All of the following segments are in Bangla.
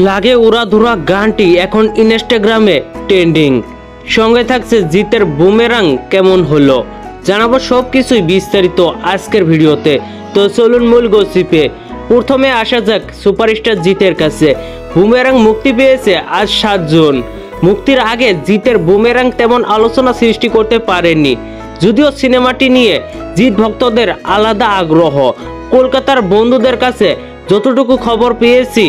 লাগে উড়াধুরা গানটি এখন ইনস্টাগ্রামে ট্রেন্ডিং। সঙ্গে থাকছে জিতের বুমেরাং কেমন হলো, জানাবো সবকিছুই বিস্তারিত আজকের ভিডিওতে। তো চলুন মূল গসিপে। প্রথমে আসা যাক সুপারস্টার জিতের কাছে। বুমেরাং মুক্তি পেয়েছে আজ 7 জুন। মুক্তির আগে জিতের বুমেরাং তেমন আলোচনা সৃষ্টি করতে পারেনি, যদিও সিনেমাটি নিয়ে জিত ভক্তদের আলাদা আগ্রহ। কলকাতার বন্ধুদের কাছে যতটুকু খবর পেয়েছি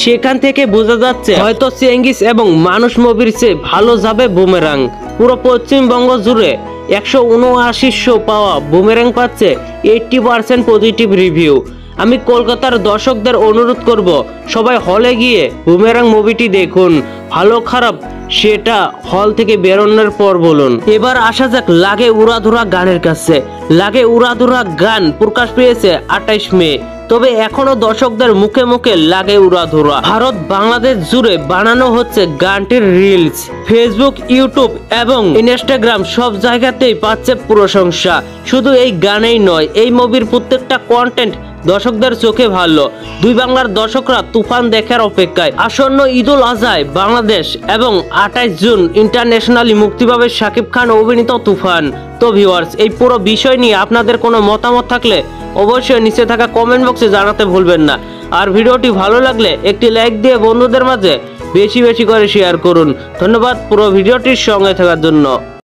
সেখান থেকে বোঝা যাচ্ছে হয়তো চেঙ্গিস এবং মানুষ মুভির চেয়ে ভালো যাবে বুমেরাং। পুরো পশ্চিমবঙ্গ জুড়ে 179 শো পাওয়া বুমেরাং পাচ্ছে 80% পজিটিভ রিভিউ। আমি কলকাতার দর্শকদের অনুরোধ করব, সবাই হলে গিয়ে বুমেরাং মুভিটি দেখুন। ভালো খারাপ সেটা হল থেকে বেরোনোর পর বলুন। এবার আসা যাক লাগে উড়াধুরা গানের কাছে। লাগে উড়াধুরা গান প্রকাশ পেয়েছে 28 মে, তবে এখনো দর্শকদের মুখে মুখে লাগে উড়াধুরা। ভারত বাংলাদেশ জুড়ে বানানো হচ্ছে গানটির রিলস। ফেসবুক, ইউটিউব এবং ইনস্টাগ্রাম সব জায়গাতেই পাচ্ছে প্রশংসা। শুধু এই গানেই নয়, এই মুভির প্রত্যেকটা কন্টেন্ট দর্শকদের চোখে ভালো। দুই বাংলার দর্শকরা তুফান দেখার অপেক্ষায়। আসন্ন ঈদুল আজহায় বাংলাদেশ এবং 28 জুন ইন্টারন্যাশনালি মুক্তি পাবে শাকিব খান অভিনীত তুফান। তো ভিউয়ার্স, এই পুরো বিষয় নিয়ে আপনাদের কোনো মতামত থাকলে অবশ্যই নিচে থাকা কমেন্ট বক্সে জানাতে ভুলবেন না। আর ভিডিওটি ভালো লাগলে একটি লাইক দিয়ে বন্ধুদের মাঝে বেশি বেশি করে শেয়ার করুন। ধন্যবাদ পুরো ভিডিওটির সঙ্গে থাকার জন্য।